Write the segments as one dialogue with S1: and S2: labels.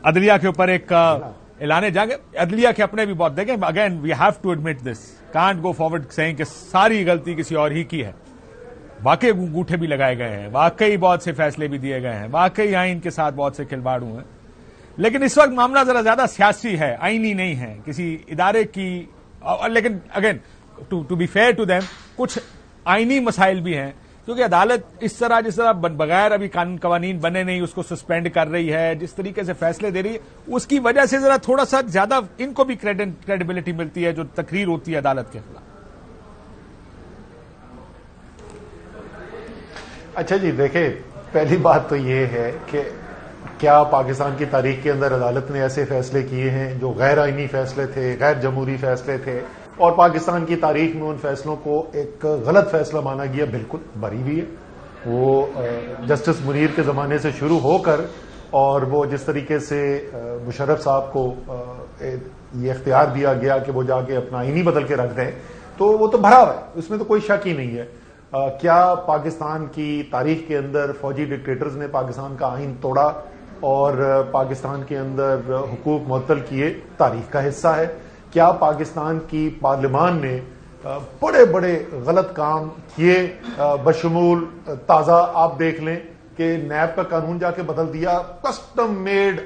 S1: عدلیہ کے اوپر ایک اعلان جنگ. عدلیہ کے اپنے بھی بہت دیکھیں, again we have to admit this, can't go forward saying کہ ساری غلطی کسی اور ہی کی ہے. واقعی انگوٹھے بھی لگائے گئے ہیں, واقعی بہت سے فیصلے بھی دیے گئے ہیں, واقعی آئین کے ساتھ بہت سے کھلواڑ ہوئے ہیں, لیکن اس وقت معاملہ ذرا زیادہ سیاسی ہے, آئینی نہیں ہے کسی ادارے کی. لیکن again to be fair to them, کچھ آئینی مسائل بھی ہیں, کیونکہ عدالت اس طرح جس طرح بغیر ابھی قانون قوانین بنے نہیں اس کو سسپینڈ کر رہی ہے, جس طریقے سے فیصلے دے رہی ہے, اس کی وجہ سے ذرا تھوڑا سا زیادہ ان کو بھی کریڈیبلٹی ملتی ہے جو تقریر ہوتی ہے عدالت کے خلاف.
S2: اچھا جی, دیکھیں پہلی بات تو یہ ہے کہ کیا پاکستان کی تاریخ کے اندر عدالت نے ایسے فیصلے کیے ہیں جو غیر آئینی فیصلے تھے, غیر جمہوری فیصلے تھے, اور پاکستان کی تاریخ میں ان فیصلوں کو ایک غلط فیصلہ مانا گیا؟ بالکل بری بھی ہے. وہ جسٹس منیر کے زمانے سے شروع ہو کر اور وہ جس طریقے سے مشرف صاحب کو یہ اختیار دیا گیا کہ وہ جا کے اپنا آئینی بدل کے رکھ دیں, تو وہ تو بھرا ہوا ہے, اس میں تو کوئی شک ہی نہیں ہے. کیا پاکستان کی تاریخ کے اندر فوجی ڈکٹیٹرز نے پاکستان کا آئین توڑا اور پاکستان کے اندر حقوق معطل کیے؟ تاریخ کا حصہ ہے. کیا پاکستان کی پارلیمان نے بڑے بڑے غلط کام کیے؟ بشمول تازہ آپ دیکھ لیں کہ نیب کا قانون جا کے بدل دیا, کسٹم میڈ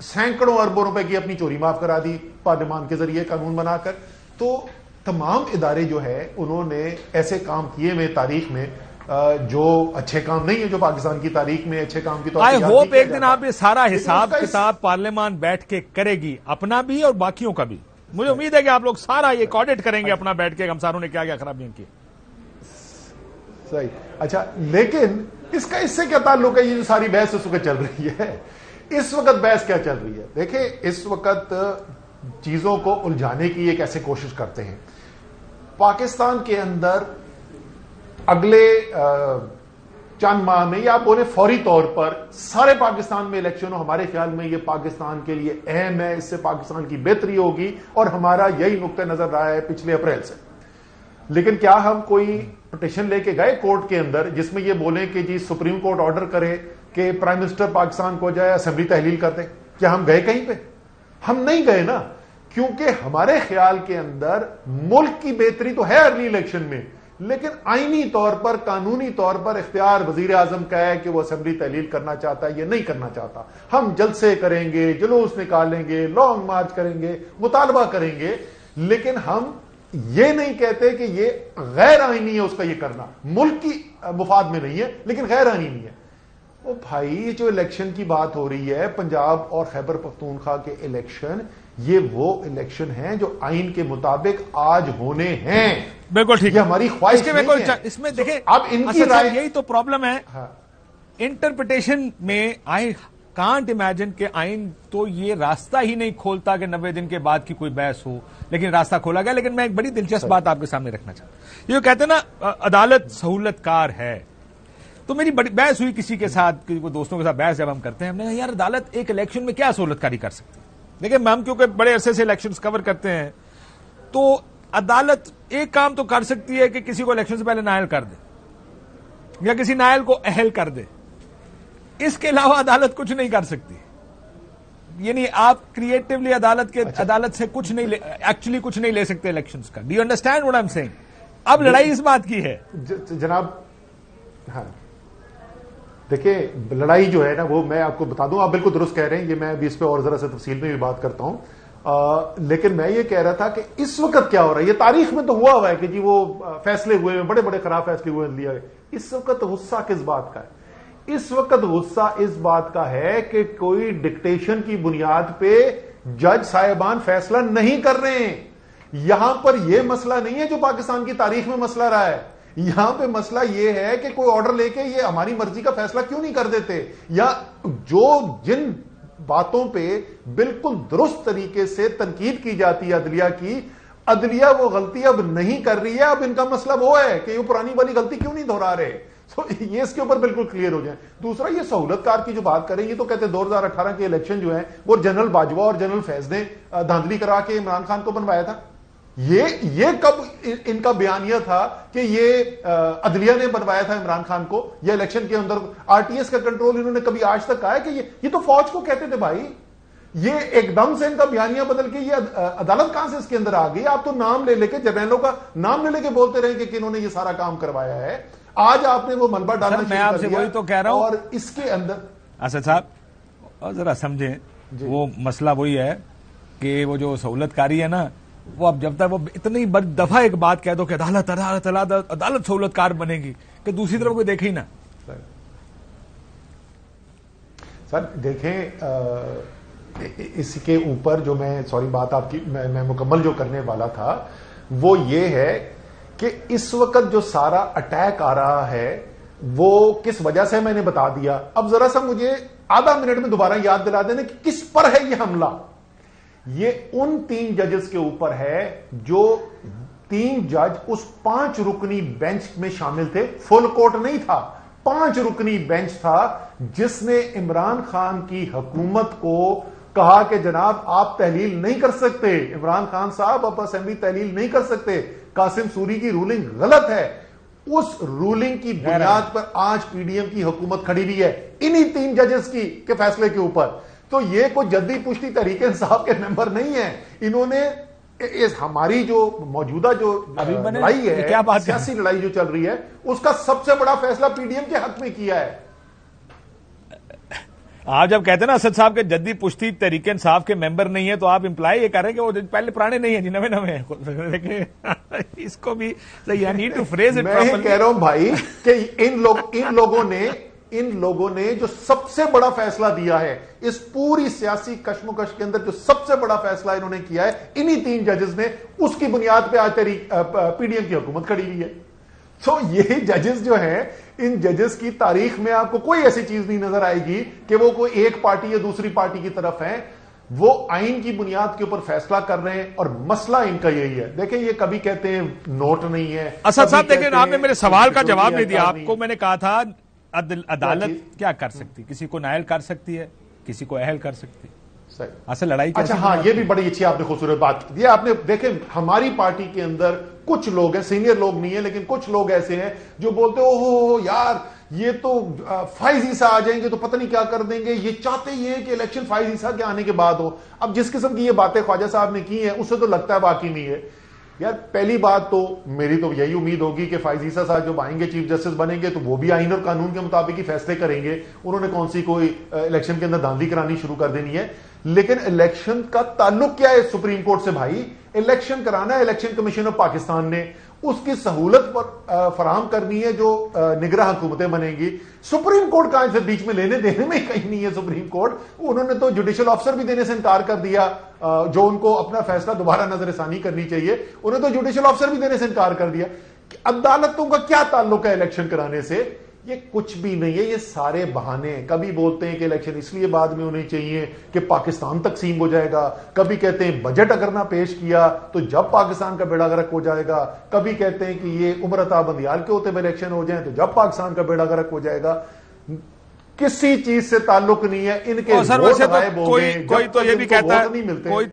S2: سینکڑوں اربوں روپے کی اپنی چوری معاف کرا دی پارلیمان کے ذریعے قانون بنا کر. تو تمام ادارے جو ہے انہوں نے ایسے کام کیے ہوئے تاریخ میں جو اچھے کام نہیں ہے, جو پاکستان کی تاریخ میں اچھے کام کی طور پر.
S1: آئی ہوپ ایک دن آپ یہ سارا حساب کتاب پارلیمان بیٹھ کے کرے گی, اپنا بھی اور باقیوں کا بھی. مجھے امید ہے کہ آپ لوگ سارا یہ آڈٹ کریں گے اپنا بیٹھ کے, ہم ساروں نے کیا کیا خرابیاں کی.
S2: صحیح. اچھا, لیکن اس کا اس سے کیا تعلق ہے؟ یہ جو ساری بحث اس وقت چل رہی ہے, اس وقت بحث کیا چل رہی ہے؟ دیکھیں اس وقت چیزوں کو الجھانے کی ایک ایسے کوشش کرتے ہیں. پاکستان کے اندر اگلے چند ماہ میں یا آپ بولے فوری طور پر سارے پاکستان میں الیکشن ہو, ہمارے خیال میں یہ پاکستان کے لیے اہم ہے, اس سے پاکستان کی بہتری ہوگی, اور ہمارا یہی نقطہ نظر رہا ہے پچھلے اپریل سے. لیکن کیا ہم کوئی پٹیشن لے کے گئے کورٹ کے اندر جس میں یہ بولیں کہ جی سپریم کورٹ آرڈر کرے کہ پرائم منسٹر پاکستان کو جائے اسمبلی تحلیل کر دیں؟ کیا ہم گئے کہیں پہ؟ ہم نہیں گئے نا, کیونکہ ہمارے خیال کے اندر ملک کی بہتری تو ہے ارلی الیکشن میں, لیکن آئینی طور پر قانونی طور پر اختیار وزیر اعظم کا ہے کہ وہ اسمبلی تحلیل کرنا چاہتا ہے یا نہیں کرنا چاہتا. ہم جلسے کریں گے, جلوس نکالیں گے, لانگ مارچ کریں گے, مطالبہ کریں گے, لیکن ہم یہ نہیں کہتے کہ یہ غیر آئینی ہے اس کا یہ کرنا, ملک کی مفاد میں نہیں ہے لیکن غیر آئینی ہے. وہ بھائی یہ جو الیکشن کی بات ہو رہی ہے, پنجاب اور خیبر پختونخوا کے الیکشن, یہ وہ الیکشن ہیں جو آئین کے مطابق آج ہونے ہیں.
S1: بالکل ٹھیک ہے,
S2: ہماری خواہش نہیں ہے.
S1: اس میں دیکھیں
S2: اب ان کی رائے,
S1: یہی تو پرابلم ہے انٹرپریٹیشن میں. آئی کانٹ امیجن کہ آئین تو یہ راستہ ہی نہیں کھولتا کہ 90 دن کے بعد کی کوئی بحث ہو, لیکن راستہ کھولا گیا. لیکن میں ایک بڑی دلچسپ بات آپ کے سامنے رکھنا چاہتا ہوں. یہ کہتے ہیں نا عدالت سہولت کار ہے, تو میری بڑی بحث ہوئی کسی کے ساتھ, دوستوں کے ساتھ بحث جب ہم کرتے ہیں, ہم نے کہا یار عدالت ایک الیکشن میں کیا سہولت کاری کر سکتی ہے؟ دیکھیں ہم کیونکہ بڑے عرصے سے الیکشنز کور کرتے ہیں, تو عدالت ایک کام تو کر سکتی ہے کہ کسی کو الیکشن سے پہلے نائل کر دے یا کسی نائل کو اہل کر دے. اس کے علاوہ عدالت کچھ نہیں کر سکتی. یعنی آپ کریٹیولی عدالت سے کچھ نہیں ایکچولی کچھ نہیں لے سکتے الیکشنز کا. Do you understand what I am saying? اب لڑائی اس بات کی ہے
S2: جناب. ہاں دیکھیں لڑائی جو ہے نا وہ میں آپ کو بتا دوں, آپ بالکل درست کہہ رہے ہیں, یہ میں ابھی اس پہ اور ذرا سے تفصیل میں بھی بات کرتا ہوں. لیکن میں یہ کہہ رہا تھا کہ اس وقت کیا ہو رہا ہے, یہ تاریخ میں تو ہوا ہے کہ جی وہ فیصلے ہوئے ہیں, بڑے بڑے خراب فیصلے ہوئے لیا گئے. اس وقت غصہ کس بات کا ہے؟ اس وقت غصہ اس بات کا ہے کہ کوئی ڈکٹیشن کی بنیاد پہ جج صاحبان فیصلہ نہیں کر رہے ہیں. یہاں پر یہ مسئلہ نہیں ہے جو پاکستان کی تاریخ میں مسئلہ رہا ہے. یہاں پہ مسئلہ یہ ہے کہ کوئی آرڈر لے کے یہ ہماری مرضی کا فیصلہ کیوں نہیں کر دیتے, یا جو جن باتوں پہ بالکل درست طریقے سے تنقید کی جاتی ہے عدلیہ کی, عدلیہ وہ غلطی اب نہیں کر رہی ہے. اب ان کا مسئلہ وہ ہے کہ یہ پرانی والی غلطی کیوں نہیں دہرا رہے. یہ اس کے اوپر بالکل کلیئر ہو جائے. دوسرا یہ سہولت کار کی جو بات کریں, یہ تو کہتے ہیں 2018 کے الیکشن جو ہیں وہ جنرل باجوہ اور جنرل فیض نے دھاندلی کرا کے عمران خان کو بنوایا تھا. یہ کب ان کا بیانیہ تھا کہ یہ عدلیہ نے بنوایا تھا عمران خان کو, یہ الیکشن کے اندر آر ٹی ایس کا کنٹرول انہوں نے کبھی آج تک کہا ہے کہ یہ تو فوج کو کہتے تھے بھائی, یہ ایک دم سے ان کا بیانیہ بدل کے یہ عدالت کہاں سے اس کے اندر آ گئی؟ آپ تو نام لے لے کے جرنیلوں کا نام لے لے کے بولتے رہے کہ انہوں نے یہ سارا کام کروایا ہے. آج آپ نے وہ ملبہ ڈالنا
S1: میں آپ سے وہی تو کہہ رہا ہوں.
S2: اور اس کے اندر
S1: اسد صاحب ذرا سمجھیں, وہ مسئلہ وہی ہے کہ وہ جو سہولت کاری ہے نا, وہ اب جب تک وہ اتنی دفعہ ایک بات کہہ دو کہ عدالت عدالت عدالت عدالت سہولت کار بنے گی کہ دوسری طرف کوئی دیکھے ہی نا.
S2: سر دیکھیں, اس کے اوپر جو میں سوری بات آپ کی میں مکمل جو کرنے والا تھا وہ یہ ہے کہ اس وقت جو سارا اٹیک آ رہا ہے وہ کس وجہ سے میں نے بتا دیا. اب ذرا سا مجھے آدھا منٹ میں دوبارہ یاد دلا دینا کہ کس پر ہے یہ حملہ. یہ ان 3 ججز کے اوپر ہے جو 3 جج اس 5 رکنی بینچ میں شامل تھے. فل کورٹ نہیں تھا, 5 رکنی بینچ تھا جس نے عمران خان کی حکومت کو کہا کہ جناب آپ تحلیل نہیں کر سکتے, عمران خان صاحب آپ اسمبلی تحلیل نہیں کر سکتے, قاسم سوری کی رولنگ غلط ہے. اس رولنگ کی بنیاد پر آج پی ڈی ایم کی حکومت کھڑی ہوئی ہے انہی 3 ججز کی کے فیصلے کے اوپر. تو یہ کوئی جدی پشتی تحریک انصاف کے ممبر نہیں ہیں, انہوں نے ہماری جو موجودہ جو لڑائی ہے, سیاسی لڑائی جو چل رہی ہے, اس کا سب سے بڑا فیصلہ پی ڈی ایم کے حق میں کیا ہے.
S1: آپ جب کہتے ہیں نا اسد صاحب کے جدی پشتی تحریک انصاف کے ممبر نہیں ہے تو آپ امپلائی یہ کر رہے ہیں کہ وہ پہلے پرانے نہیں ہیں جی, نوے نوے ہیں. اس کو بھی need to freeze it properly.
S2: میں کہہ رہا ہوں بھائی کہ ان لوگوں نے جو سب سے بڑا فیصلہ دیا ہے اس پوری سیاسی کشمکش کے اندر, جو سب سے بڑا فیصلہ انہوں نے کیا ہے انہی 3 ججز نے, اس کی بنیاد پہ آج پی ڈی ایم کی حکومت کھڑی ہوئی ہے. تو یہ ججز جو ہیں, ان ججز کی تاریخ میں آپ کو کوئی ایسی چیز نہیں نظر آئے گی کہ وہ کوئی ایک پارٹی یا دوسری پارٹی کی طرف ہیں. وہ آئین کی بنیاد کے اوپر فیصلہ کر رہے ہیں اور مسئلہ ان کا یہی ہے. دیکھیں یہ کبھی کہتے ہیں نوٹ نہیں ہے.
S1: اسد صاحب دیکھیں, آپ نے میرے سوال کا جواب نہیں دیا. آپ کو میں نے کہا تھا عدالت کیا کر سکتی, کسی کو نائل کر سکتی ہے, کسی کو اہل کر سکتی ہے. اصل لڑائی
S2: اچھا ہاں, یہ بھی بڑی اچھی آپ نے خوبصورت بات کی. آپ نے دیکھیں ہماری پارٹی کے اندر کچھ لوگ ہیں, سینئر لوگ نہیں ہیں لیکن کچھ لوگ ایسے ہیں جو بولتے ہو یار یہ تو فائز عیسیٰ آ جائیں گے تو پتہ نہیں کیا کر دیں گے, یہ چاہتے ہی ہیں کہ الیکشن فائز عیسیٰ کے آنے کے بعد ہو. اب جس قسم کی یہ باتیں خواجہ صاحب نے کی ہیں اس سے تو لگتا ہے باقی نہیں ہے. یار پہلی بات تو میری تو یہی امید ہوگی کہ فائز عیسیٰ صاحب جب آئیں گے چیف جسٹس بنیں گے تو وہ بھی آئین اور قانون کے مطابق ہی فیصلے کریں گے. انہوں نے کون سی کوئی الیکشن کے اندر دھاندلی کرانی شروع کر دینی ہے. لیکن الیکشن کا تعلق کیا ہے سپریم کورٹ سے بھائی؟ الیکشن کرانا ہے الیکشن کمیشن آف پاکستان نے, اس کی سہولت فراہم کرنی ہے جو نگراں حکومتیں بنیں گی. سپریم کورٹ کا سے بیچ میں لینے دینے میں کہیں نہیں ہے. سپریم کورٹ انہوں نے تو جوڈیشل آفیسر بھی دینے سے انکار کر دیا, جو ان کو اپنا فیصلہ دوبارہ نظر ثانی کرنی چاہیے, انہوں نے تو جوڈیشل آفیسر بھی دینے سے انکار کر دیا. عدالتوں کا کیا تعلق ہے الیکشن کرانے سے؟ یہ کچھ بھی نہیں ہے, یہ سارے بہانے ہیں. کبھی بولتے ہیں کہ الیکشن اس لیے بعد میں ہونے چاہیے کہ پاکستان تقسیم ہو جائے گا, کبھی کہتے ہیں بجٹ اگر نہ پیش کیا تو جب پاکستان کا بیڑا غرق ہو جائے گا, کبھی کہتے ہیں کہ یہ عمر عطا بندیال کے ہوتے ہوئے الیکشن ہو جائیں تو جب پاکستان کا بیڑا غرق ہو جائے گا. کسی چیز سے تعلق نہیں ہے ان کے.
S1: کوئی تو یہ بھی کہتا ہے